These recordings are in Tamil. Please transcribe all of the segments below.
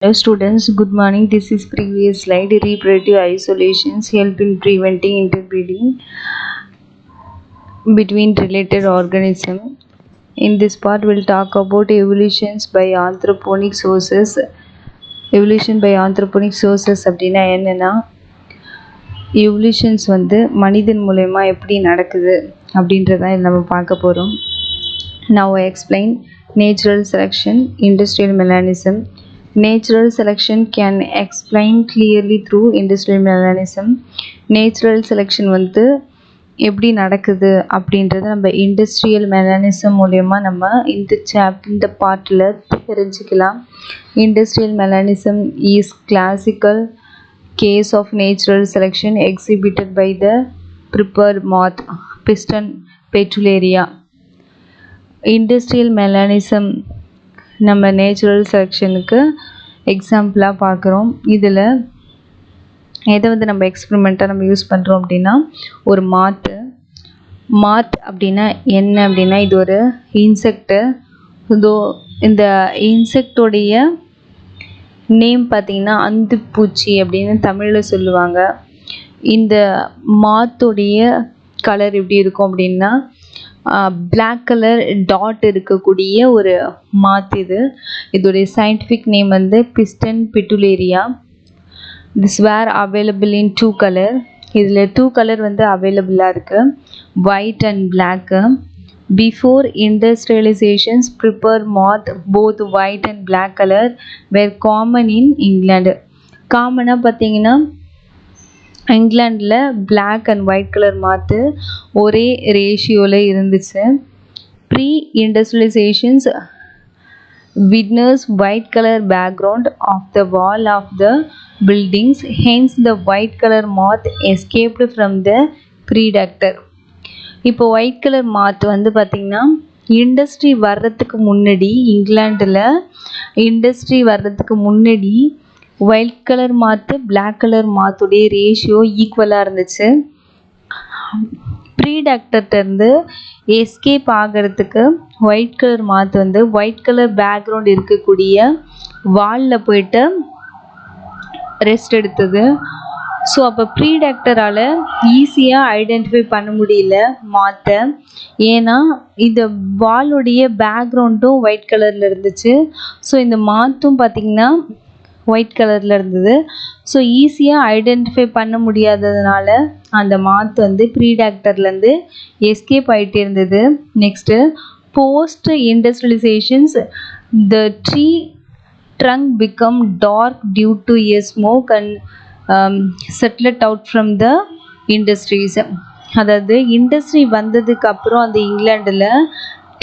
Hello students, good morning. This is previous slide. Reproductive isolations help in preventing interbreeding between related organisms. In this part, we'll talk about evolutions by anthroponic sources. Evolution by anthroponic sources அப்படின்னா என்னன்னா evolutions வந்து மனிதன் மூலமா எப்படி நடக்குது அப்படின்றத நம்ம பார்க்க போகிறோம். Now I explain natural selection, industrial mechanism. Natural selection can explain clearly through industrial mechanism. Natural selection வந்து எப்படி நடக்குது அப்படின்றத நம்ம இண்டஸ்ட்ரியல் மெக்கானிசம் மூலமா நம்ம இந்த பார்ட்டில் தெரிஞ்சுக்கலாம். Industrial mechanism is classical case of natural selection exhibited by the prepared moth piston petullaria. Industrial mechanism நம்ம நேச்சுரல் செலெக்ஷனுக்கு எக்ஸாம்பிளாக பார்க்குறோம். இதில் எதை வந்து நம்ம எக்ஸ்பெரிமெண்ட்டாக நம்ம யூஸ் பண்ணுறோம் அப்படின்னா ஒரு மாத் அப்படின்னா என்ன அப்படின்னா இது ஒரு இன்செக்ட்டு. இந்த இன்செக்டோடைய நேம் பார்த்திங்கன்னா அந்துப்பூச்சி அப்படின்னு தமிழில் சொல்லுவாங்க. இந்த மாத்தோடைய கலர் எப்படி இருக்கும் அப்படின்னா பிளாக் கலர் டாட் இருக்கக்கூடிய ஒரு மாத். இதோடைய சயின்டிஃபிக் நேம் வந்து biston betularia. This were available in 2 colour. இதில் 2 கலர் வந்து அவைலபிளாக இருக்குது, white and black. Before industrializations, prepared moth, both white and black color, were common in England. காமனாக பார்த்தீங்கன்னா இங்கிலாண்டில் பிளாக் அண்ட் ஒயிட் கலர் மாற்று ஒரே ரேஷியோவில் இருந்துச்சு. Pre industrializations witnessed white color background of the wall of the buildings, hence the white color moth escaped from the predator. இப்போ ஒயிட் கலர் மாத் வந்து பார்த்திங்கன்னா இண்டஸ்ட்ரி வர்றதுக்கு முன்னாடி இங்கிலாண்டில் ஒயிட் கலர் மாற்று பிளாக் கலர் மாத்துடைய ரேஷியோ ஈக்குவலாக இருந்துச்சு. ப்ரீடாக்டர்கிட்டருந்து எஸ்கேப் ஆகிறதுக்கு ஒயிட் கலர் மாற்று வந்து ஒயிட் கலர் பேக்ரவுண்ட் இருக்கக்கூடிய வாலில் போயிட்டு ரெஸ்ட் எடுத்தது. ஸோ அப்போ ப்ரீடாக்டரால் ஈஸியாக ஐடென்டிஃபை பண்ண முடியல மாற்ற, ஏன்னா இந்த வாலுடைய பேக்ரவுண்டும் ஒயிட் கலரில் இருந்துச்சு. ஸோ இந்த மாற்றும் பார்த்திங்கன்னா ஒயிட் கலரில் இருந்தது. ஸோ ஈஸியாக ஐடென்டிஃபை பண்ண முடியாததுனால அந்த மாத்து வந்து ப்ரீடாக்டர்லேருந்து எஸ்கேப் ஆகிட்டே இருந்தது. Next post industrializations the tree trunk become dark due to a smoke and settled out from the industries. அதாவது இண்டஸ்ட்ரி வந்ததுக்கு அப்புறம் அந்த இங்கிலாண்டில்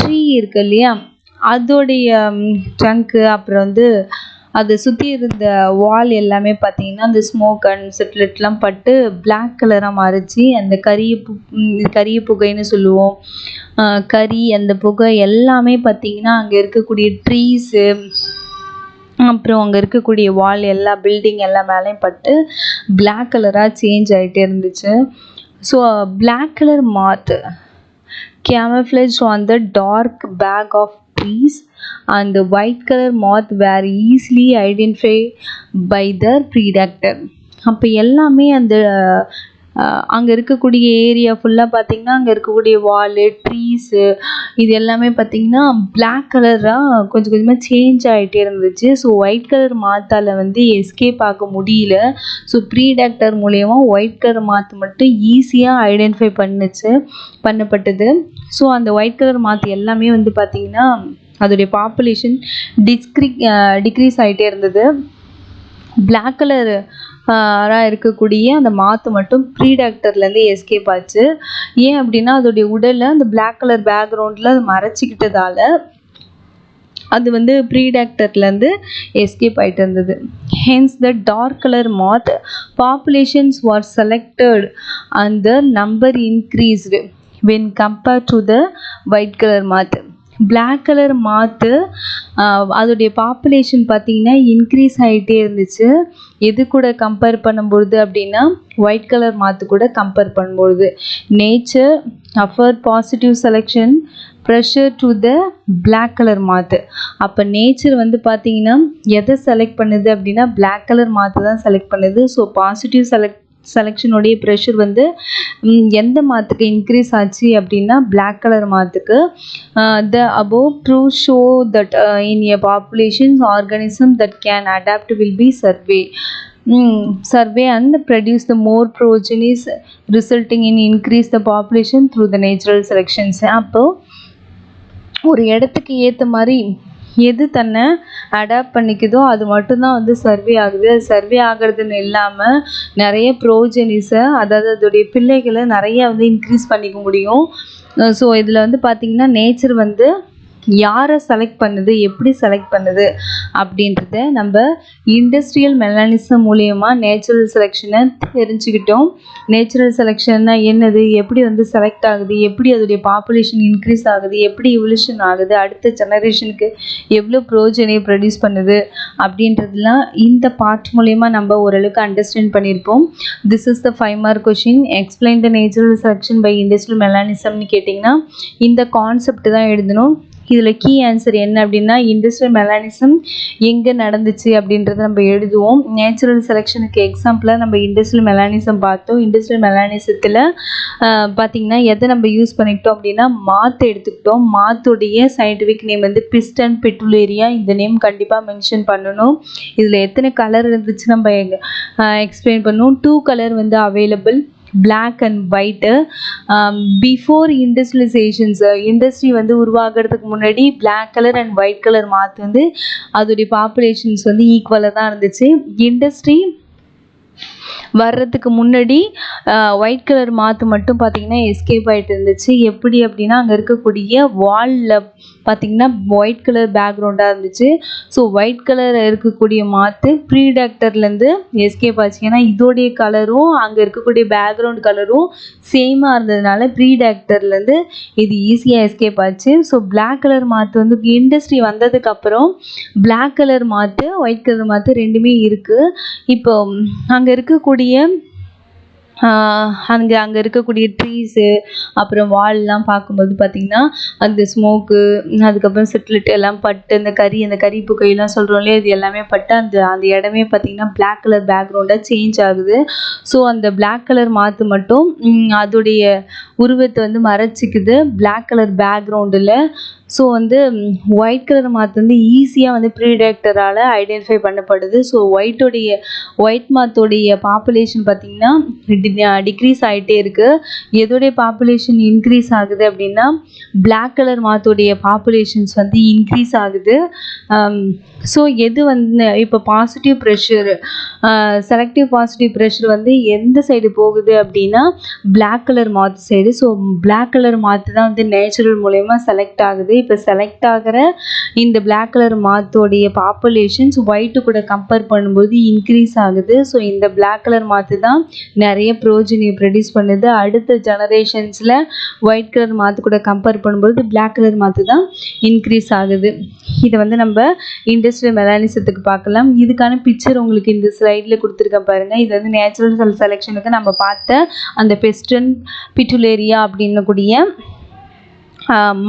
ட்ரீ இருக்கு இல்லையா, அதோடைய ட்ரங்க்கு அப்புறம் வந்து அதை சுற்றி இருந்த வால் எல்லாமே பார்த்திங்கன்னா அந்த ஸ்மோக் அண்ட் செட்டிலெட்லாம் பட்டு பிளாக் கலராக மாறிச்சு. அந்த கரிய புகைன்னு சொல்லுவோம், கரி அந்த புகை எல்லாமே பார்த்திங்கன்னா அங்கே இருக்கக்கூடிய ட்ரீஸு அப்புறம் அங்கே இருக்கக்கூடிய வால் எல்லா பில்டிங் எல்லா மேலேயும் பட்டு பிளாக் கலராக சேஞ்ச் ஆகிட்டே இருந்துச்சு. So black colour moth camouflage on the dark back of trees and the white color moth were easily identified by the predator. அப்போ எல்லாமே அந்த அங்கே இருக்கக்கூடிய ஏரியா ஃபுல்லாக பார்த்திங்கன்னா அங்கே இருக்கக்கூடிய வாலு ட்ரீஸு இது எல்லாமே பார்த்திங்கன்னா பிளாக் கலராக கொஞ்சம் கொஞ்சமாக சேஞ்ச் ஆகிட்டே இருந்துச்சு. ஸோ ஒயிட் கலர் மாத்தால் வந்து எஸ்கேப் ஆக முடியல. ஸோ ப்ரீடாக்டர் மூலயமா ஒயிட் கலர் மாற்று மட்டும் ஈஸியாக ஐடென்டிஃபை பண்ணப்பட்டது. ஸோ அந்த ஒயிட் கலர் மாற்று எல்லாமே வந்து பார்த்திங்கன்னா அதோடைய பாப்புலேஷன் டிக்ரீஸ் ஆகிட்டே இருந்தது. பிளாக் கலர் இருக்கக்கூடிய அந்த மாற்று மட்டும் ப்ரீடாக்டர்லேருந்து எஸ்கேப் ஆச்சு. ஏன் அப்படின்னா அதோடைய உடலை அந்த பிளாக் கலர் பேக்ரவுண்டில் அது மறைச்சிக்கிட்டதால அது வந்து ப்ரீடாக்டர்லேருந்து எஸ்கேப் ஆகிட்டு இருந்தது. Hence the dark colour moth populations were selected and the number increased when compared to the white color moth. Black colour moth அதோடைய பாப்புலேஷன் பார்த்திங்கன்னா இன்க்ரீஸ் ஆகிட்டே இருந்துச்சு. எது கூட கம்பேர் பண்ணும்பொழுது அப்படின்னா ஒயிட் கலர் மாற்று கூட கம்பேர் பண்ணும்பொழுது. Nature afford positive selection pressure to the black colour moth. அப்போ நேச்சர் வந்து பார்த்தீங்கன்னா எதை செலக்ட் பண்ணுது அப்படின்னா பிளாக் கலர் மாத்து தான் செலக்ட் பண்ணுது. ஸோ பாசிட்டிவ் செலெக்ஷனுடைய ப்ரெஷர் வந்து எந்த மாத்துக்கு இன்க்ரீஸ் ஆச்சு அப்படின்னா black colour மாத்துக்கு. The above proofs show that in a population organism that can adapt will be survey and produce the more progenies resulting in increase the population through the natural selections. அப்போ ஒரு இடத்துக்கு ஏற்ற மாதிரி எது தன்னை அடாப்ட் பண்ணிக்குதோ அது மட்டும்தான் வந்து சர்வே ஆகுது. அது சர்வே ஆகிறதுன்னு இல்லாமல் நிறைய ப்ரோஜெனிஸை, அதாவது அதோடைய பிள்ளைகளை நிறைய வந்து இன்க்ரீஸ் பண்ணிக்க முடியும். ஸோ இதில் வந்து பார்த்திங்கன்னா நேச்சர் வந்து யாரை செலக்ட் பண்ணுது, எப்படி செலக்ட் பண்ணுது அப்படின்றத நம்ம இண்டஸ்ட்ரியல் மெக்கானிசம் மூலயமா நேச்சுரல் செலெக்ஷனை தெரிஞ்சுக்கிட்டோம். நேச்சுரல் செலெக்ஷன்னா என்னது, எப்படி வந்து செலக்ட் ஆகுது, எப்படி அதோடைய பாப்புலேஷன் இன்க்ரீஸ் ஆகுது, எப்படி இவல்யூஷன் ஆகுது, அடுத்த ஜெனரேஷனுக்கு எவ்வளோ ப்ரோஜனியை ப்ரொடியூஸ் பண்ணுது அப்படின்றதுலாம் இந்த பார்ட் மூலயமா நம்ம ஓரளவுக்கு அண்டர்ஸ்டாண்ட் பண்ணியிருப்போம். This is the 5 mark question. Explain the natural selection by industrial மெக்கானிசம்னு கேட்டிங்கன்னா இந்த கான்செப்ட் தான் எழுதணும். இதில் கீ ஆன்சர் என்ன அப்படின்னா இண்டஸ்ட்ரியல் மெக்கானிசம் எங்கே நடந்துச்சு அப்படின்றத நம்ம எழுதுவோம். நேச்சுரல் செலெக்ஷனுக்கு எக்ஸாம்பிளாக நம்ம இண்டஸ்ட்ரியல் மெக்கானிசம் பார்த்தோம். இண்டஸ்ட்ரியல் மெக்கானிசத்தில் பார்த்திங்கன்னா எதை நம்ம யூஸ் பண்ணிக்கிட்டோம் அப்படின்னா மாத்து எடுத்துக்கிட்டோம். மாத்துடைய சயின்டிஃபிக் நேம் வந்து பிஸ்டன் பெட்டுலேரியா. இந்த நேம் கண்டிப்பாக மென்ஷன் பண்ணணும். இதில் எத்தனை கலர் இருந்துச்சு நம்ம எக்ஸ்பிளைன் பண்ணணும். 2 கலர் வந்து available, black and white. Before industrializations, industry வந்து உருவாகிறதுக்கு முன்னாடி black colour and white colour மாற்று வந்து அதோடைய பாப்புலேஷன்ஸ் வந்து ஈக்குவலாக தான் இருந்துச்சு. இண்டஸ்ட்ரி வர்றதுக்கு முன்னாடி ஒயிட் கலர் மாற்று மட்டும் பார்த்திங்கன்னா எஸ்கேப் ஆகிட்டு இருந்துச்சு. எப்படி அப்படின்னா அங்கே இருக்கக்கூடிய வாலில் பார்த்திங்கன்னா ஒயிட் கலர் பேக்ரவுண்டாக இருந்துச்சு. ஸோ ஒயிட் கலர் இருக்கக்கூடிய மாற்று ப்ரீடாக்டர்லேருந்து எஸ்கேப் ஆச்சு. ஏன்னா இதோடைய கலரும் அங்கே இருக்கக்கூடிய பேக்ரவுண்ட் கலரும் சேமாக இருந்ததுனால ப்ரீடாக்டர்லேருந்து இது ஈஸியாக எஸ்கேப் ஆச்சு. ஸோ பிளாக் கலர் மாற்று வந்து இண்டஸ்ட்ரி வந்ததுக்கப்புறம் பிளாக் கலர் மாற்று ஒயிட் கலர் மாற்று ரெண்டுமே இருக்குது. இப்போ அங்கே இருக்கக்கூடிய அங்கே இருக்கக்கூடிய ட்ரீஸு அப்புறம் வால்லாம் பார்க்கும்போது பார்த்திங்கன்னா அந்த ஸ்மோக்கு, அதுக்கப்புறம் செட்டிலிட்டு எல்லாம் பட்டு அந்த கறி புகையெல்லாம் சொல்கிறோம் இல்லையா, இது எல்லாமே பட்டு அந்த இடமே பார்த்திங்கன்னா பிளாக் கலர் பேக்ரவுண்டாக சேஞ்ச் ஆகுது. ஸோ அந்த பிளாக் கலர் மாற்று மட்டும் அதோடைய உருவத்தை வந்து மறைச்சிக்குது பிளாக் கலர் பேக்ரவுண்டில். ஸோ வந்து ஒயிட் கலர் மாற்று வந்து ஈஸியாக வந்து ப்ரீடேக்டரால் ஐடென்டிஃபை பண்ணப்படுது. ஸோ ஒயிட் மாத்தோடைய பாப்புலேஷன் பார்த்திங்கன்னா டிக்ரீஸ் ஆகிட்டே இருக்குது. எதோடைய பாப்புலேஷன் இன்க்ரீஸ் ஆகுது அப்படின்னா பிளாக் கலர் மாத்தோடைய பாப்புலேஷன்ஸ் வந்து இன்க்ரீஸ் ஆகுது. ஸோ எது வந்து இப்போ positive pressure, selective positive pressure வந்து எந்த சைடு போகுது அப்படின்னா பிளாக் கலர் மாற்று சைடு. ஸோ பிளாக் கலர் மாற்று தான் வந்து நேச்சுரல் மூலயமா செலக்ட் ஆகுது. இப்போ செலக்ட் ஆகிற இந்த பிளாக் கலர் மாத்தோடைய பாப்புலேஷன்ஸ் ஒயிட்டு கூட கம்பேர் பண்ணும்போது இன்க்ரீஸ் ஆகுது. ஸோ இந்த பிளாக் கலர் மாற்று தான் நிறைய ப்ரோஜனியை ப்ரொடியூஸ் பண்ணுது. அடுத்த ஜெனரேஷன்ஸில் ஒயிட் கலர் மாற்று கூட கம்பேர் பண்ணும்போது பிளாக் கலர் மாற்று தான் இன்க்ரீஸ் ஆகுது. இதை வந்து நம்ம இண்டஸ்ட்ரியல் மெக்கானிசத்துக்கு பார்க்கலாம். இதுக்கான பிக்சர் உங்களுக்கு இந்த ஸ்லைடில் கொடுத்துருக்கேன் பாருங்கள். இது வந்து நேச்சுரல் செலெக்ஷனுக்கு நம்ம பார்த்த அந்த பிஸ்டன் பெட்டுலேரியா அப்படின்னு கூடிய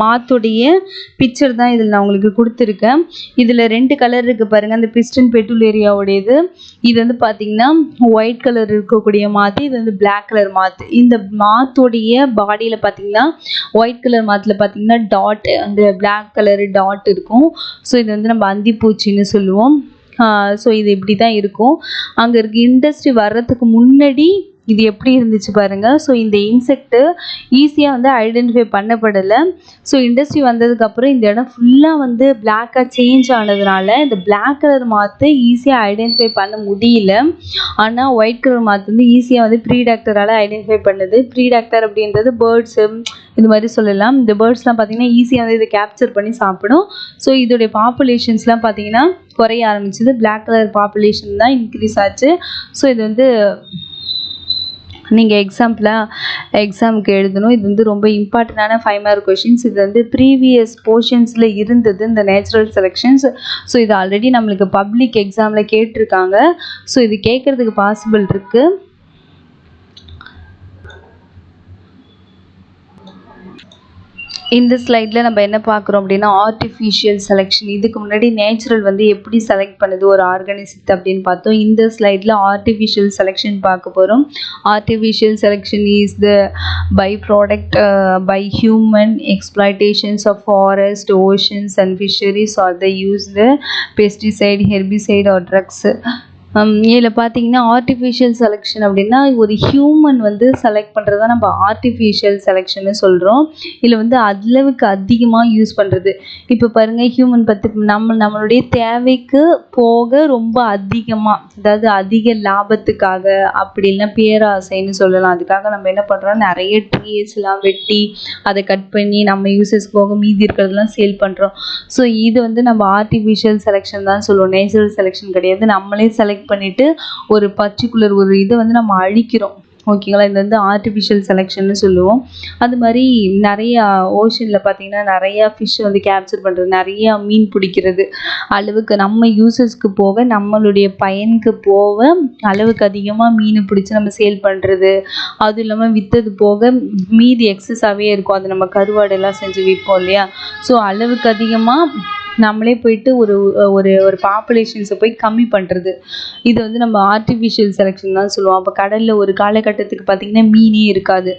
மாத்துடைய பிக்சர் தான் இதில் நான் உங்களுக்கு கொடுத்துருக்கேன். இதில் 2 கலர் இருக்குது பாருங்கள். அந்த பிஸ்டன் பெட்டுலேரியாவுடையது இது வந்து பார்த்திங்கன்னா ஒயிட் கலர் இருக்கக்கூடிய மாற்று, இது வந்து பிளாக் கலர் மாற்று. இந்த மாத்துடைய பாடியில் பார்த்திங்கன்னா ஒயிட் கலர் மாற்றில் பார்த்திங்கன்னா டாட், அந்த பிளாக் கலர் டாட் இருக்கும். ஸோ இது வந்து நம்ம அந்திப்பூச்சின்னு சொல்லுவோம். ஸோ இது இப்படி தான் இருக்கும். அங்கே இருக்க இண்டஸ்ட்ரி வர்றதுக்கு முன்னாடி இது எப்படி இருந்துச்சு பாருங்கள். ஸோ இந்த இன்செக்ட்டு ஈஸியாக வந்து ஐடென்டிஃபை பண்ணப்படலை. ஸோ இண்டஸ்ட்ரி வந்ததுக்கப்புறம் இந்த இடம் ஃபுல்லாக வந்து பிளாக்காக சேஞ்ச் ஆனதுனால இந்த பிளாக் கலர் மாற்று ஈஸியாக ஐடென்டிஃபை பண்ண முடியல. ஆனால் ஒயிட் கலர் மாற்று வந்து ஈஸியாக வந்து ப்ரீடாக்டரால் ஐடென்டிஃபை பண்ணுது. ப்ரீடாக்டர் அப்படின்றது பேர்ட்ஸு இது மாதிரி சொல்லலாம். இந்த பேர்ட்ஸ்லாம் பார்த்திங்கன்னா ஈஸியாக வந்து இதை கேப்சர் பண்ணி சாப்பிடும். ஸோ இதோடைய பாப்புலேஷன்ஸ்லாம் பார்த்திங்கன்னா குறைய ஆரம்பிச்சிது. பிளாக் கலர் பாப்புலேஷன் தான் இன்க்ரீஸ் ஆச்சு. ஸோ இது வந்து நீங்கள் எக்ஸாமுக்கு எழுதணும். இது வந்து ரொம்ப இம்பார்ட்டண்டான 5 மார்க் கொஷின்ஸ். இது வந்து ப்ரீவியஸ் போர்ஷன்ஸில் இருந்தது இந்த நேச்சுரல் செலெக்ஷன்ஸ். ஸோ இது ஆல்ரெடி நம்மளுக்கு பப்ளிக் எக்ஸாமில் கேட்டிருக்காங்க. ஸோ இது கேட்குறதுக்கு பாசிபிள் இருக்குது. இந்த ஸ்லைடில் நம்ம என்ன பார்க்குறோம் அப்படின்னா ஆர்டிஃபிஷியல் செலெக்ஷன். இதுக்கு முன்னாடி நேச்சுரல் வந்து எப்படி செலக்ட் பண்ணுது ஒரு ஆர்கானிசத்தை அப்படின்னு பார்த்தோம். இந்த ஸ்லைடில் ஆர்டிஃபிஷியல் செலெக்ஷன் பார்க்க போகிறோம். Artificial selection is the byproduct by human exploitations of forest, oceans and fisheries or the use the pesticide, herbicide or drugs. இதில் பார்த்தீங்கன்னா ஆர்டிஃபிஷியல் செலெக்ஷன் அப்படின்னா ஒரு ஹியூமன் வந்து செலக்ட் பண்ணுறது தான் நம்ம ஆர்டிஃபிஷியல் செலெக்ஷன்னு சொல்கிறோம். இதில் வந்து அளவுக்கு அதிகமாக யூஸ் பண்ணுறது. இப்போ பாருங்கள், ஹியூமன் பற்றி நம்மளுடைய தேவைக்கு போக ரொம்ப அதிகமாக, அதாவது அதிக லாபத்துக்காக அப்படி இல்லைன்னா பேராசைன்னு சொல்லலாம். அதுக்காக நம்ம என்ன பண்ணுறோம், நிறைய ட்ரீஸ்லாம் வெட்டி அதை கட் பண்ணி நம்ம யூசஸ் போக மீதி இருக்கிறதுலாம் சேல் பண்ணுறோம். ஸோ இது வந்து நம்ம ஆர்டிஃபிஷியல் செலெக்ஷன் தான் சொல்லுவோம், நேச்சுரல் செலெக்ஷன் கிடையாது. நம்மளே செலக்ட் பண்ணிட்டு ஒரு பர்டிகுலர் ஒரு இதை வந்து நம்ம அழிக்கிறோம். ஓகேங்களா, இது வந்து ஆர்டிஃபிஷியல் செலெக்ஷன்னு சொல்லுவோம். அது மாதிரி நிறையா ஓஷனில் பார்த்தீங்கன்னா நிறையா ஃபிஷ் வந்து கேப்சர் பண்ணுறது, நிறையா மீன் பிடிக்கிறது, அளவுக்கு நம்ம யூசஸ்க்கு போக நம்மளுடைய பயனுக்கு போக அளவுக்கு அதிகமாக மீன் பிடிச்சி நம்ம சேல் பண்ணுறது. அதுவும் இல்லாமல் விற்றது போக மீதி எக்ஸஸாகவே இருக்கும், அது நம்ம கருவாடெல்லாம் செஞ்சு விற்போம் இல்லையா. ஸோ அளவுக்கு அதிகமாக நம்மளே போயிட்டு ஒரு ஒரு ஒரு பாப்புலேஷன்ஸை போய் கம்மி பண்ணுறது, இது வந்து நம்ம ஆர்டிஃபிஷியல் செலெக்ஷன் தான் சொல்லுவோம். அப்போ கடலில் ஒரு காலகட்டத்துக்கு பார்த்திங்கன்னா மீனே இருக்காது.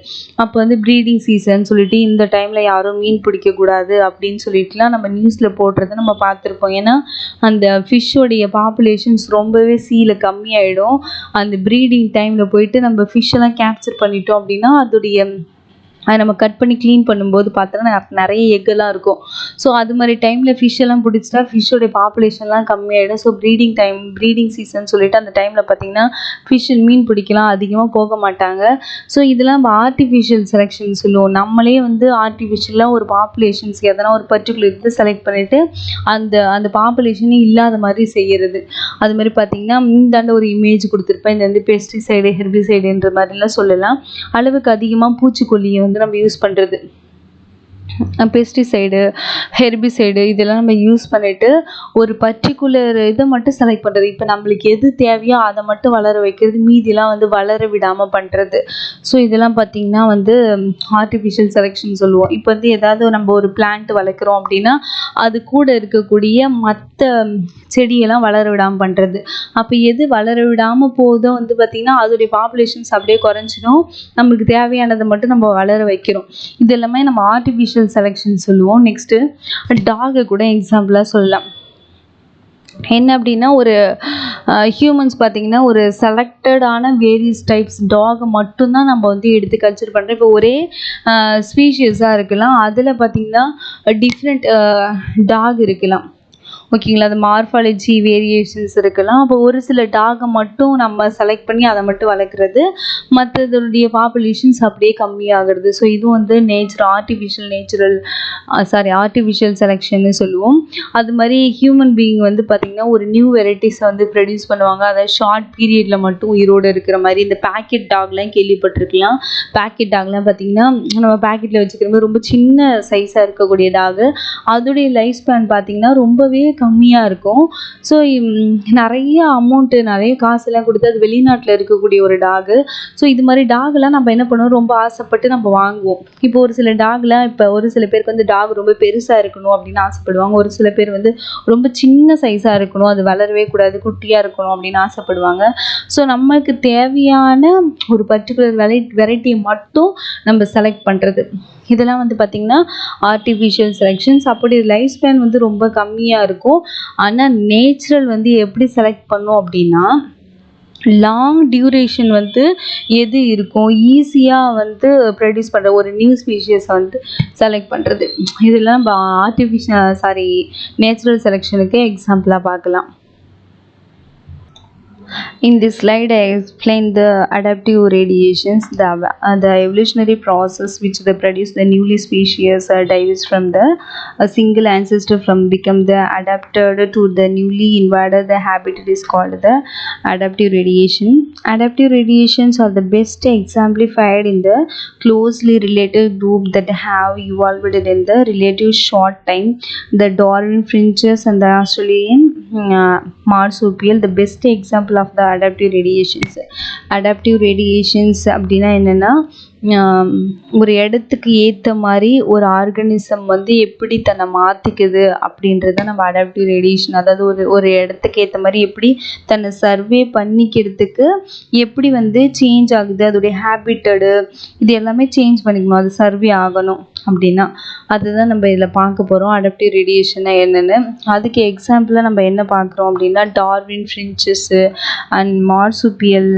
அப்போ வந்து ப்ரீடிங் சீசன் சொல்லிட்டு இந்த டைமில் யாரும் மீன் பிடிக்கக்கூடாது அப்படின்னு சொல்லிட்டுலாம் நம்ம நியூஸில் போடுறத நம்ம பார்த்துருப்போம். ஏன்னா அந்த ஃபிஷ்ஷோடைய பாப்புலேஷன்ஸ் ரொம்பவே சீல கம்மியாயிடும். அந்த ப்ரீடிங் டைமில் போயிட்டு நம்ம ஃபிஷ்ஷெல்லாம் கேப்சர் பண்ணிட்டோம் அப்படின்னா அதோடைய அதை நம்ம கட் பண்ணி க்ளீன் பண்ணும்போது பார்த்தோன்னா நிறைய எக்கெல்லாம் இருக்கும். ஸோ அது மாதிரி டைமில் ஃபிஷ்ஷெல்லாம் பிடிச்சிட்டா ஃபிஷ்ஷோடைய பாப்புலேஷன்லாம் கம்மியாயிடும். ஸோ ப்ரீடிங் சீசன் சொல்லிட்டு அந்த டைமில் பார்த்திங்கன்னா மீன் பிடிக்கலாம் அதிகமாக போக மாட்டாங்க. ஸோ இதெல்லாம் நம்ம ஆர்டிஃபிஷியல் செலெக்ஷன் சொல்லுவோம். நம்மளே வந்து ஆர்டிஃபிஷியலாக ஒரு பாப்புலேஷன்ஸ்க்கு எதனா ஒரு பர்டிகுலர் இது செலக்ட் பண்ணிவிட்டு அந்த பாப்புலேஷனே இல்லாத மாதிரி செய்கிறது. அது மாதிரி பார்த்திங்கன்னா இந்தாண்ட ஒரு இமேஜ் கொடுத்துருப்பேன். இது வந்து பெஸ்டிசைடு, ஹெர்பிசைடுன்ற மாதிரிலாம் சொல்லலாம். அளவுக்கு அதிகமாக பூச்சிக்கொல்லியை வந்து நம்ம யூஸ் பண்ணுறது, பெஸ்டிசைடு, ஹெர்பிசைடு இதெல்லாம் நம்ம யூஸ் பண்ணிவிட்டு ஒரு பர்டிகுலர் இதை மட்டும் செலக்ட் பண்ணுறது. இப்போ நம்மளுக்கு எது தேவையோ அதை மட்டும் வளர வைக்கிறது, மீதிலாம் வந்து வளர விடாமல் பண்ணுறது. ஸோ இதெல்லாம் பார்த்திங்கன்னா வந்து ஆர்டிஃபிஷியல் செலெக்ஷன் சொல்லுவோம். இப்போ வந்து ஏதாவது நம்ம ஒரு பிளான்ட் வளர்க்குறோம் அப்படின்னா அது கூட இருக்கக்கூடிய மற்ற செடியெல்லாம் வளர விடாமல் பண்ணுறது. அப்போ எது வளர விடாமல் போதோ வந்து பார்த்திங்கன்னா அதோடைய பாப்புலேஷன்ஸ் அப்படியே குறைஞ்சிடும். நம்மளுக்கு தேவையானதை மட்டும் நம்ம வளர வைக்கிறோம். இது எல்லாமே நம்ம ஆர்டிஃபிஷியல் செலெக்ஷன் சொல்லுவோம். நெக்ஸ்ட்டு டாகை கூட எக்ஸாம்பிளாக சொல்லலாம். என்ன அப்படின்னா ஒரு ஹியூமன்ஸ் பார்த்திங்கன்னா ஒரு செலக்டடான வேரியஸ் டைப்ஸ் டாகை மட்டும்தான் நம்ம வந்து எடுத்து கல்ச்சர் பண்ணுறோம். இப்போ ஒரே ஸ்பீஷியஸாக இருக்கலாம், அதில் பார்த்திங்கன்னா டிஃப்ரெண்ட் டாக் இருக்கலாம். ஓகேங்களா, அது மார்ஃபாலஜி வேரியேஷன்ஸ் இருக்கலாம். அப்போ ஒரு சில டாகை மட்டும் நம்ம செலக்ட் பண்ணி அதை மட்டும் வளர்க்குறது, மற்றதனுடைய பாப்புலேஷன்ஸ் அப்படியே கம்மியாகிறது. ஸோ இதுவும் வந்து ஆர்டிஃபிஷியல் செலெக்ஷன்னு சொல்லுவோம். அது மாதிரி ஹியூமன் பீயிங் வந்து பார்த்திங்கன்னா ஒரு நியூ வெரைட்டிஸை வந்து ப்ரொடியூஸ் பண்ணுவாங்க. அதை ஷார்ட் பீரியடில் மட்டும் உயிரோடு இருக்கிற மாதிரி. இந்த பேக்கெட் டாக்லாம் கேள்விப்பட்டிருக்கலாம். பேக்கெட் டாக்லாம் பார்த்திங்கன்னா நம்ம பேக்கெட்டில் வச்சுக்கிற மாதிரி ரொம்ப சின்ன சைஸாக இருக்கக்கூடிய டாகு, அதோடைய லைஃப் ஸ்பேன் பார்த்திங்கன்னா ரொம்பவே கம்மியாக இருக்கும். ஸோ நிறைய அமௌண்ட்டு, நிறைய காசெல்லாம் கொடுத்து அது வெளிநாட்டில் இருக்கக்கூடிய ஒரு டாகு. ஸோ இது மாதிரி டாக்லாம் நம்ம என்ன பண்ணுவோம், ரொம்ப ஆசைப்பட்டு நம்ம வாங்குவோம். இப்போ ஒரு சில டாக்லாம், இப்போ ஒரு சில பேருக்கு வந்து டாக் ரொம்ப பெருசாக இருக்கணும் அப்படின்னு ஆசைப்படுவாங்க. ஒரு சில பேர் வந்து ரொம்ப சின்ன சைஸாக இருக்கணும், அது வளரவே கூடாது, குட்டியாக இருக்கணும் அப்படின்னு ஆசைப்படுவாங்க. ஸோ நமக்கு தேவையான ஒரு பர்டிகுலர் வெரைட்டியை மட்டும் நம்ம செலக்ட் பண்ணுறது, இதெல்லாம் வந்து பார்த்திங்கன்னா ஆர்டிஃபிஷியல் செலெக்ஷன்ஸ். அப்படி லைஃப் ஸ்பேன் வந்து ரொம்ப கம்மியாக இருக்கும். ஆனால் நேச்சுரல் வந்து எப்படி செலக்ட் பண்ணோம் அப்படின்னா லாங் டியூரேஷன் வந்து எது இருக்கும், ஈஸியாக வந்து ப்ரொடியூஸ் பண்ணுற ஒரு நியூ ஸ்பீஷியஸை வந்து செலக்ட் பண்ணுறது, இதெல்லாம் நேச்சுரல் செலெக்ஷனுக்கு எக்ஸாம்பிளாக பார்க்கலாம். In this slide, I explain the adaptive radiations, the evolutionary process which they produce the newly species diverge from the a single ancestor from become the adapted to the newly invaded the habitat is called the adaptive radiation. Adaptive radiations are the best exemplified in the closely related group that have evolved in the relative short time. The Darwin finches and the Australian marsupial, the best example of the adaptive radiations. Adaptive radiations அப்படின்னா என்னென்னா, ஒரு இடத்துக்கு ஏற்ற மாதிரி ஒரு ஆர்கனிசம் வந்து எப்படி தன்னை மாற்றிக்குது அப்படின்றத நம்ம அடாப்டிவ் ரேடியேஷன், அதாவது ஒரு இடத்துக்கு ஏற்ற மாதிரி எப்படி தன்னை சர்வே பண்ணிக்கிறதுக்கு எப்படி வந்து சேஞ்ச் ஆகுது, அதோடைய ஹேபிட்டடு இது எல்லாமே சேஞ்ச் பண்ணிக்கணும், அது சர்வே ஆகணும் அப்படின்னா. அதுதான் நம்ம இதில் பார்க்க போகிறோம், அடாப்டிவ் ரேடியேஷன்னா என்னென்னு. அதுக்கு எக்ஸாம்பிளாக நம்ம என்ன பார்க்குறோம் அப்படின்னா, Darwin finches and marsupial,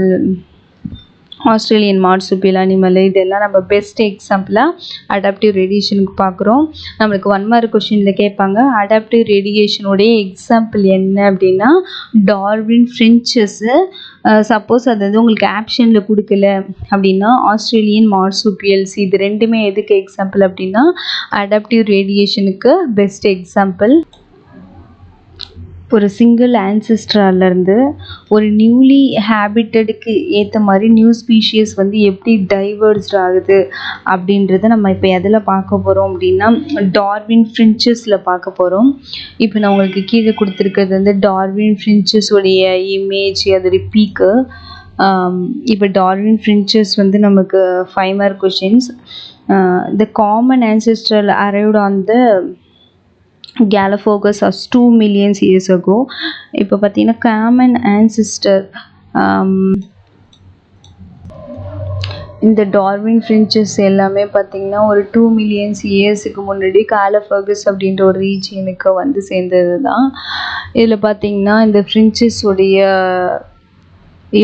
Australian marsupial animal, இதெல்லாம் நம்ம பெஸ்ட் எக்ஸாம்பிளாக அடாப்டிவ் ரேடியேஷனுக்கு பார்க்குறோம். நம்மளுக்கு 1 மார்க் கொஷினில் கேட்பாங்க, அடாப்டிவ் ரேடியேஷனுடைய எக்ஸாம்பிள் என்ன அப்படின்னா டார்வின் ஃபின்ச்சஸ்ஸு. சப்போஸ் அது வந்து உங்களுக்கு ஆப்ஷனில் கொடுக்கல அப்படின்னா ஆஸ்திரேலியன் மார்சுபியல்ஸ், இது ரெண்டுமே எதுக்கு எக்ஸாம்பிள் அப்படின்னா அடாப்டிவ் ரேடியேஷனுக்கு பெஸ்ட் எக்ஸாம்பிள். ஒரு சிங்கிள் ஆன்செஸ்டர்லேருந்து ஒரு நியூலி ஹேபிட்டடுக்கு ஏற்ற மாதிரி நியூ ஸ்பீஷியஸ் வந்து எப்படி டைவர்ஸ்ட் ஆகுது அப்படின்றத நம்ம இப்போ எதில் பார்க்க போகிறோம் அப்படின்னா டார்வின் ஃபின்ச்சஸில் பார்க்க போகிறோம். இப்போ நான் உங்களுக்கு கீழே கொடுத்துருக்கிறது வந்து டார்வின் ஃபின்ச்சஸோடைய இமேஜ், அதோடைய பீக்கு. இப்போ டார்வின் ஃபின்ச்சஸ் வந்து நமக்கு 5 mark questions. The common ancestral arrived on the Galapagos as 2 million years ago. இப்போ பார்த்தீங்கன்னா காமன் ஆன்சிஸ்டர் இந்த டார்வின் ஃபின்ச்சஸ் எல்லாமே பார்த்திங்கன்னா ஒரு 2 million இயர்ஸுக்கு முன்னாடி கேலபகஸ் அப்படின்ற ஒரு ரீஜியனுக்கு வந்து சேர்ந்தது தான். இதில் பார்த்திங்கன்னா இந்த ஃபின்ச்சஸோடைய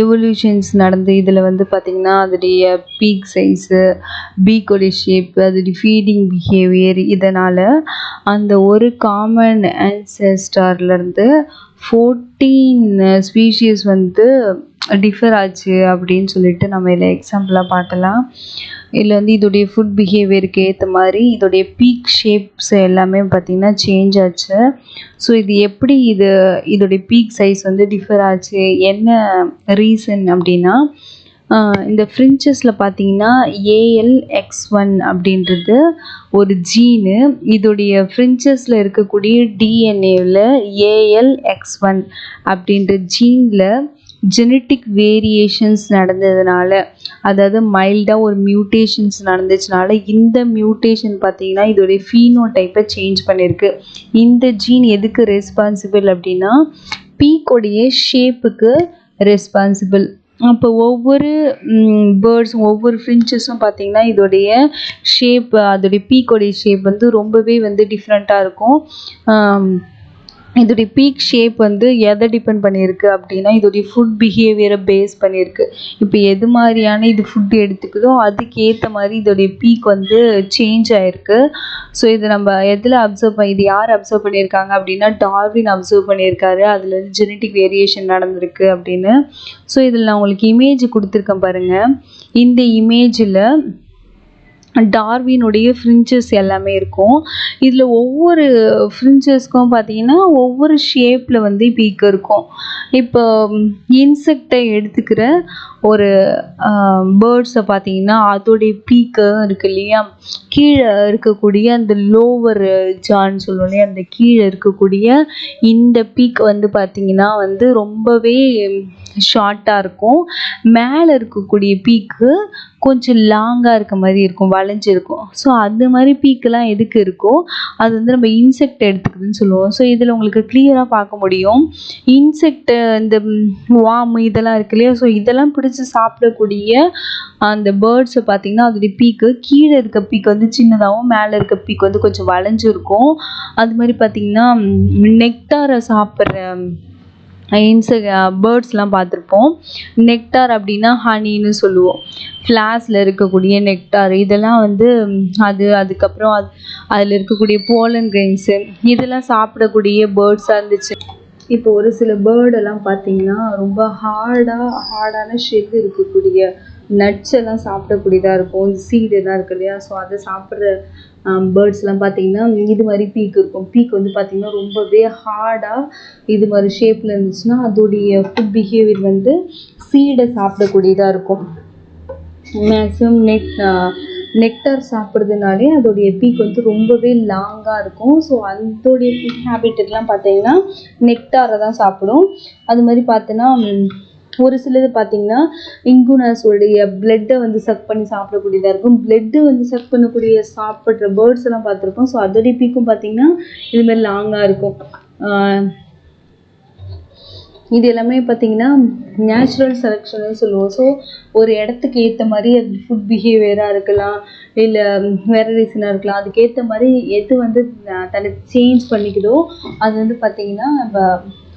எவல்யூஷன்ஸ் நடந்து இதில் வந்து பார்த்திங்கன்னா அதோடைய பீக் சைஸு, பீக்கோடைய ஷேப்பு, அதோடைய ஃபீடிங் பிஹேவியர், இதனால் அந்த ஒரு காமன் ஆன்செஸ்டர்லேருந்து 14 ஸ்பீஷியஸ் வந்து டிஃபர் ஆச்சு அப்படின்னு சொல்லிட்டு நம்ம இதில் எக்ஸாம்பிளாக பார்க்கலாம். இதில் வந்து இதோடைய ஃபுட் பிஹேவியருக்கு ஏற்ற மாதிரி இதோடைய பீக் ஷேப்ஸ் எல்லாமே பார்த்திங்கன்னா சேஞ்ச் ஆச்சு. ஸோ இது எப்படி இதோடைய பீக் சைஸ் வந்து டிஃபர் ஆச்சு, என்ன ரீசன் அப்படின்னா இந்த ஃப்ரின்ச்சஸில் பார்த்தீங்கன்னா ALX1 அப்படின்றது ஒரு ஜீனு. இதோடைய ஃப்ரின்ச்சஸில் இருக்கக்கூடிய டிஎன்ஏவில் ALX1 அப்படின்ற ஜீனில் ஜெனட்டிக் வேரியேஷன்ஸ் நடந்ததுனால, அதாவது மைல்டாக ஒரு மியூட்டேஷன்ஸ் நடந்துச்சுனால இந்த மியூட்டேஷன் பார்த்தீங்கன்னா இதோடைய ஃபீனோடைப்பை சேஞ்ச் பண்ணியிருக்கு. இந்த ஜீன் எதுக்கு ரெஸ்பான்சிபிள் அப்படின்னா பீக்கோடைய ஷேப்புக்கு ரெஸ்பான்சிபிள். அப்போ ஒவ்வொரு பேர்ட்ஸும் ஒவ்வொரு ஃபின்ச்சஸும் பார்த்திங்கன்னா இதோடைய ஷேப், அதோடைய பீக்கோடைய ஷேப் வந்து ரொம்பவே வந்து டிஃப்ரெண்ட்டாக இருக்கும். இதோடைய பீக் ஷேப் வந்து எதை டிபெண்ட் பண்ணியிருக்கு அப்படின்னா இதோடைய ஃபுட் பிஹேவியரை பேஸ் பண்ணியிருக்கு. இப்போ எது மாதிரியான இது ஃபுட் எடுத்துக்குதோ அதுக்கு ஏற்ற மாதிரி இதோடைய பீக் வந்து சேஞ்ச் ஆகிருக்கு. ஸோ இது நம்ம எதில் இது யார் அப்சர்வ் பண்ணியிருக்காங்க அப்படின்னா டார்வின் அப்சர்வ் பண்ணியிருக்காரு. அதில் வந்து ஜெனட்டிக் வேரியேஷன் நடந்திருக்கு அப்படின்னு. ஸோ இதில் நான் உங்களுக்கு இமேஜ் கொடுத்துருக்கேன் பாருங்கள். இந்த இமேஜில் டார்வினுடைய ஃப்ரின்ச்சஸ் எல்லாமே இருக்கும். இதில் ஒவ்வொரு ஃப்ரின்ச்சஸ்க்கும் பார்த்தீங்கன்னா ஒவ்வொரு ஷேப்பில் வந்து பீக் இருக்கும். இப்போ இன்செக்டை எடுத்துக்கிற ஒரு பேர்ட்ஸை பார்த்தீங்கன்னா அதோடைய பீக்கு இருக்கு இல்லையா, கீழே இருக்கக்கூடிய அந்த லோவர் ஜான்னு சொல்லுவோம் இல்லையா, அந்த கீழே இருக்கக்கூடிய இந்த பீக் வந்து பார்த்திங்கன்னா வந்து ரொம்பவே ஷார்ட்டாக இருக்கும். மேலே இருக்கக்கூடிய பீக்கு கொஞ்சம் லாங்காக இருக்க மாதிரி இருக்கும், வளைஞ்சிருக்கும். ஸோ அது மாதிரி பீக்கெலாம் எதுக்கு இருக்கோ அது வந்து நம்ம இன்செக்ட் எடுத்துக்குதுன்னு சொல்லுவோம். ஸோ இதில் உங்களுக்கு கிளியராக பார்க்க முடியும் இன்செக்ட், இந்த வாம் இதெல்லாம் இருக்கு இல்லையா, ஸோ இதெல்லாம் பிடிச்சி சாப்பிடக்கூடிய அந்த பேர்ட்ஸை பார்த்திங்கன்னா அதோடைய பீக்கு கீழே இருக்க பீக் வந்து சின்னதாகவும் மேலே இருக்க பீக் வந்து கொஞ்சம் வளைஞ்சிருக்கும். அது மாதிரி பார்த்திங்கன்னா நெக்டாரை சாப்பிட்ற பேர்ட்ஸ்லாம் பார்த்துருப்போம். நெக்டார் அப்படின்னா ஹனின்னு சொல்லுவோம். ஃப்ளாஸில் இருக்கக்கூடிய நெக்டார் இதெல்லாம் வந்து அதுக்கப்புறம் அதில் இருக்கக்கூடிய போலன் கிரெயின்ஸு இதெல்லாம் சாப்பிடக்கூடிய பேர்ட்ஸாக இருந்துச்சு. இப்போ ஒரு சில பேர்டெல்லாம் பார்த்தீங்கன்னா ரொம்ப ஹார்டான ஷெல் இருக்கக்கூடிய நட்ஸ் எல்லாம் சாப்பிடக்கூடியதாக இருக்கும். சீடு எல்லாம் இருக்கு இல்லையா, ஸோ அதை சாப்பிட்ற பேர்ட்ஸ்லாம் பார்த்தீங்கன்னா இது மாதிரி பீக் இருக்கும். பீக் வந்து பார்த்திங்கன்னா ரொம்பவே ஹார்டாக இது மாதிரி ஷேப்பில் இருந்துச்சுன்னா அதோடைய ஃபுட் பிஹேவியர் வந்து சீடை சாப்பிடக்கூடியதாக இருக்கும். மேக்ஸிமம் நெக்டார் சாப்பிட்றதுனாலே அதோடைய பீக் வந்து ரொம்பவே லாங்காக இருக்கும். ஸோ அதோடைய ஃபுட் ஹேபிட்டெல்லாம் பார்த்தீங்கன்னா நெக்டாரை தான் சாப்பிடும். அது மாதிரி பார்த்தோன்னா ஒரு சிலது பார்த்தீங்கன்னா இங்குனாஸோடைய பிளட்டை வந்து சக் பண்ணி சாப்பிடக்கூடியதாக இருக்கும். பிளட்டு வந்து சக் பண்ணக்கூடிய சாப்பிட்ற பேர்ட்ஸ் எல்லாம் பார்த்துருப்போம். ஸோ அதோடைய பீக்கும் பார்த்தீங்கன்னா இதுமாரி லாங்காக இருக்கும். இது எல்லாமே பார்த்தீங்கன்னா நேச்சுரல் செலெக்ஷன்னு சொல்லுவோம். ஸோ ஒரு இடத்துக்கு ஏற்ற மாதிரி அது ஃபுட் பிஹேவியராக இருக்கலாம், இல்லை வேறு ரீசனாக இருக்கலாம். அதுக்கேற்ற மாதிரி எது வந்து தன்னை சேஞ்ச் பண்ணிக்குதோ அது வந்து பார்த்தீங்கன்னா நம்ம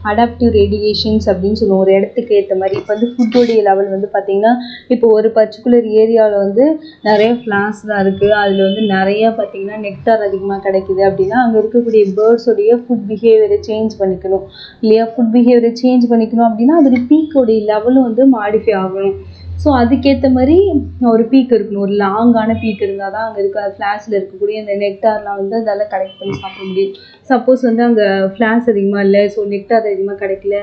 அடாப்டிவ் ரேடியேஷன்ஸ் அப்படின்னு சொல்லுவோம். ஒரு இடத்துக்கு ஏற்ற மாதிரி இப்போ வந்து ஃபுட்டோடைய லெவல் வந்து பார்த்தீங்கன்னா இப்போ ஒரு பர்டிகுலர் ஏரியாவில் வந்து நிறைய ஃப்ளார்ஸ் தான் இருக்குது, அதில் வந்து நிறையா பார்த்தீங்கன்னா நெக்டார் அதிகமாக கிடைக்குது அப்படின்னா அங்கே இருக்கக்கூடிய பேர்ட்ஸோடைய ஃபுட் பிஹேவியரை சேஞ்ச் பண்ணிக்கணும் இல்லையா. ஃபுட் பிஹேவியரை சேஞ்ச் பண்ணிக்கணும் அப்படின்னா அதோடைய பீக்கோடைய லெவலும் வந்து மாடிஃபை ஆகணும். ஸோ அதுக்கேற்ற மாதிரி ஒரு பீக் இருக்கணும், ஒரு லாங்கான பீக் இருந்தால் தான் அங்கே இருக்க ஃப்ளாஸில் இருக்கக்கூடிய அந்த நெக்டார்லாம் வந்து அதால் கலெக்ட் பண்ணி சாப்பிட முடியும். சப்போஸ் வந்து அங்கே ஃப்ளாஸ் அதிகமாக இல்லை, ஸோ நெக்டார் அதிகமாக கிடைக்கல,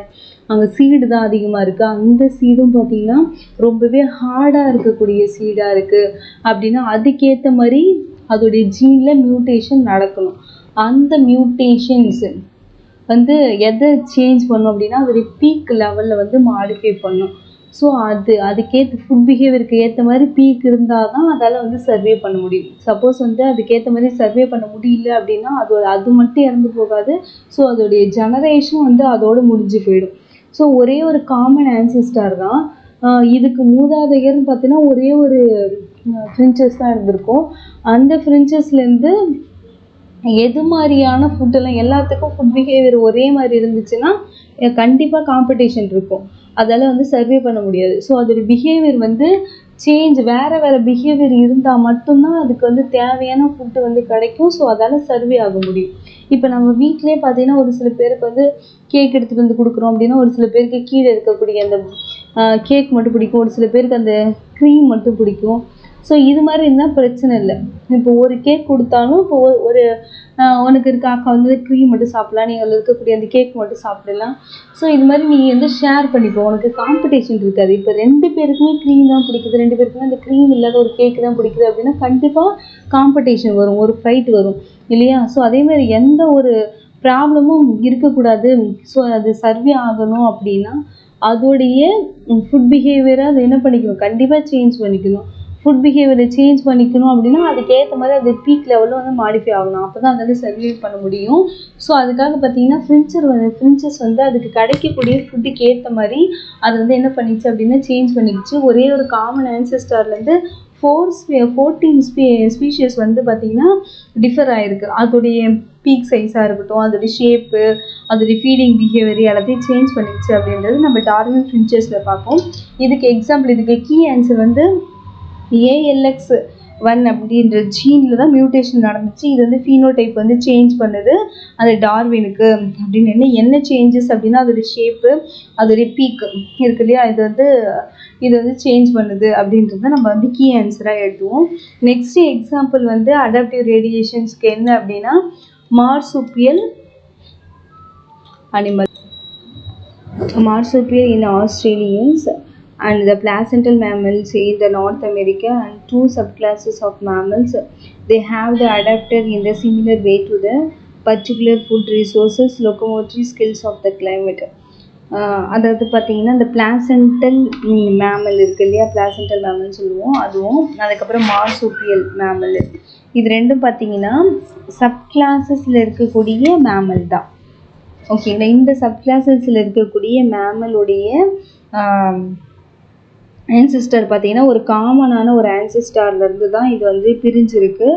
அங்கே சீடு தான் அதிகமாக இருக்குது, அந்த சீடும் பார்த்திங்கன்னா ரொம்பவே ஹார்டாக இருக்கக்கூடிய சீடாக இருக்குது அப்படின்னா அதுக்கேற்ற மாதிரி அதோடைய ஜீனில் மியூட்டேஷன் நடக்கணும். அந்த மியூட்டேஷன்ஸு வந்து எதை சேஞ்ச் பண்ணும் அப்படின்னா அதோடைய பீக் லெவலில் வந்து மாடிஃபை பண்ணும். ஸோ அதுக்கேற்ற ஃபுட் பிஹேவியருக்கு ஏற்ற மாதிரி பீக் இருந்தால் தான் அதால் வந்து சர்வே பண்ண முடியும். சப்போஸ் வந்து அதுக்கேற்ற மாதிரி சர்வே பண்ண முடியல அப்படின்னா அது மட்டும் இறந்து போகாது, ஸோ அதோடைய ஜெனரேஷன் வந்து அதோடு முடிஞ்சு போயிடும். ஸோ ஒரே ஒரு காமன் ஆன்சிஸ்டர் தான். இதுக்கு மூதாதையர்னு பார்த்தீங்கன்னா ஒரே ஒரு ஃப்ரின்ச்சஸ் தான் இருந்திருக்கும். அந்த ஃப்ரின்ச்சஸ்லேருந்து எது மாதிரியான ஃபுட்டெல்லாம் எல்லாத்துக்கும் ஃபுட் பிஹேவியர் ஒரே மாதிரி இருந்துச்சுன்னா கண்டிப்பாக காம்படிஷன் இருக்கும், அதால் வந்து சர்வே பண்ண முடியாது. ஸோ அதோடைய பிஹேவியர் வந்து சேஞ்ச் வேறு பிஹேவியர் இருந்தால் மட்டும்தான் அதுக்கு வந்து தேவையான ஃபுட்டு வந்து கிடைக்கும். ஸோ அதால் சர்வே ஆக முடியும். இப்போ நம்ம வீட்டிலே பார்த்தீங்கன்னா ஒரு சில பேருக்கு வந்து கேக் எடுத்துகிட்டு வந்து கொடுக்குறோம் அப்படின்னா ஒரு சில பேருக்கு கீழே இருக்கக்கூடிய அந்த கேக் மட்டும் பிடிக்கும், ஒரு சில பேருக்கு அந்த க்ரீம் மட்டும் பிடிக்கும். ஸோ இது மாதிரி இருந்தால் பிரச்சனை இல்லை. இப்போ ஒரு கேக் கொடுத்தாலும் இப்போ ஒரு உனக்கு இருக்க அக்கா வந்து க்ரீம் மட்டும் சாப்பிடலாம், நீ அதில் இருக்கக்கூடிய அந்த கேக் மட்டும் சாப்பிடலாம். ஸோ இது மாதிரி நீ வந்து ஷேர் பண்ணிப்போம், உனக்கு காம்படிஷன் இருக்காது. இப்போ 2 பேருக்குமே க்ரீம் தான் பிடிக்குது, 2 பேருக்குமே அந்த க்ரீம் இல்லாத ஒரு கேக் தான் பிடிக்குது அப்படின்னா கண்டிப்பாக காம்படிஷன் வரும், ஒரு ஃபைட் வரும் இல்லையா. ஸோ அதேமாதிரி எந்த ஒரு ப்ராப்ளமும் இருக்கக்கூடாது. ஸோ அது சர்வே ஆகணும் அப்படின்னா அதோடைய ஃபுட் பிஹேவியரை அது என்ன பண்ணிக்கணும், கண்டிப்பாக சேஞ்ச் பண்ணிக்கணும். ஃபுட் பிஹேவியரை சேஞ்ச் பண்ணிக்கணும் அப்படின்னா அதுக்கேற்ற மாதிரி அது பீக் லெவலில் வந்து மாடிஃபை ஆகணும், அப்போ தான் அதால் சர்வே பண்ண முடியும். ஸோ அதுக்காக பார்த்தீங்கன்னா ஃப்ரின்ச்சஸ் வந்து அதுக்கு கிடைக்கக்கூடிய ஃபுட்டுக்கு ஏற்ற மாதிரி அது வந்து என்ன பண்ணிச்சு அப்படின்னா சேஞ்ச் பண்ணிக்கிச்சு. ஒரே ஒரு காமன் ஆன்செஸ்டர்லேருந்து 14 ஸ்பீஷியஸ் வந்து பார்த்திங்கன்னா டிஃபர் ஆகிருக்கு. அதோடைய பீக் சைஸாக இருக்கட்டும், அதோடைய ஷேப்பு, அதோடைய ஃபீடிங் பிஹேவியர் எல்லாத்தையும் சேஞ்ச் பண்ணிக்கிச்சு அப்படின்றது நம்ம டார்வின் ஃப்ரின்ச்சஸில் பார்ப்போம். இதுக்கு எக்ஸாம்பிள், இதுக்கு கீ ஆன்சர் வந்து ALX1 அப்படின்ற ஜீனில் தான் மியூட்டேஷன் நடந்துச்சு. இது வந்து ஃபீனோடைப் வந்து சேஞ்ச் பண்ணுது அது டார்வினுக்கு அப்படின்னு. என்ன சேஞ்சஸ் அப்படின்னா அதோடைய ஷேப்பு, அதோடைய பீக்கு இருக்கு இல்லையா, இது வந்து சேஞ்ச் பண்ணுது அப்படின்றத நம்ம வந்து கீ ஆன்சராக எழுதுவோம். நெக்ஸ்ட் எக்ஸாம்பிள் வந்து அடாப்டிவ் ரேடியேஷன்ஸ்க்கு என்ன அப்படின்னா marsupial animal, marsupial in Australians and the placental mammals in the North America and 2 subclasses of mammals. They have the adapted in the similar way to the particular food resources, locomotory skills of the climate. அதாவது பார்த்தீங்கன்னா இந்த பிளாசென்டல் மேமல் இருக்குது இல்லையா, பிளாசென்டல் மேமல் சொல்லுவோம், அதுவும் அதுக்கப்புறம் மார்சுபியல் மேமல், இது ரெண்டும் பார்த்தீங்கன்னா சப்கிளாஸஸில் இருக்கக்கூடிய மேமல் தான். ஓகேங்களா. இந்த சப்கிளாஸஸில் இருக்கக்கூடிய மேமலுடைய ஆன்சிஸ்டர் பார்த்தீங்கன்னா ஒரு காமனான ஒரு ஆன்சிஸ்டர்லேருந்து தான் இது வந்து பிரிஞ்சிருக்கு.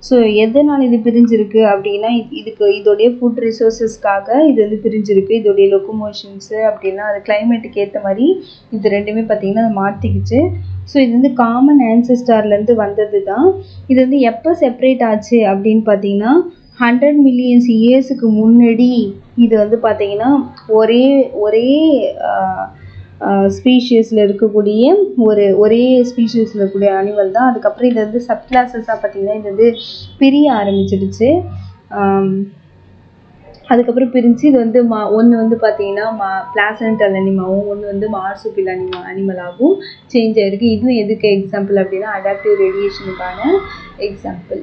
ஸோ எதனால் இது பிரிஞ்சிருக்கு அப்படின்னா இதோடைய ஃபுட் ரிசோர்ஸஸ்க்காக இது வந்து பிரிஞ்சிருக்கு. இதோடைய லொக்கோமோஷன்ஸு அப்படின்னா அது கிளைமேட்டுக்கு ஏற்ற மாதிரி இது ரெண்டுமே பார்த்திங்கன்னா அது மாற்றிக்கிச்சு. ஸோ இது வந்து காமன் ஆன்சிஸ்டர்லேருந்து வந்தது தான். இது வந்து எப்போ செப்பரேட் ஆச்சு அப்படின்னு பார்த்தீங்கன்னா 100 மில்லியன்ஸ் இயர்ஸுக்கு முன்னாடி இது வந்து பார்த்திங்கன்னா ஒரே ஸ்பீஷீஸில் இருக்கக்கூடிய ஒரே ஸ்பீஷீஸில் இருக்கக்கூடிய அனிமல் தான். அதுக்கப்புறம் இது வந்து சப்கிளாஸஸாக பார்த்திங்கன்னா இது வந்து பிரிய ஆரம்பிச்சிடுச்சு. அதுக்கப்புறம் பிரிஞ்சு இது வந்து ஒன்று வந்து பார்த்திங்கன்னா பிளாசென்டல் அனிமாவும், ஒன்று வந்து மார்சுபியல் அனிமலாகவும் சேஞ்ச் ஆகிருக்கு. இதுவும் எதுக்கு எக்ஸாம்பிள் அப்படின்னா அடாப்டிவ் ரேடியேஷனுக்கான எக்ஸாம்பிள்.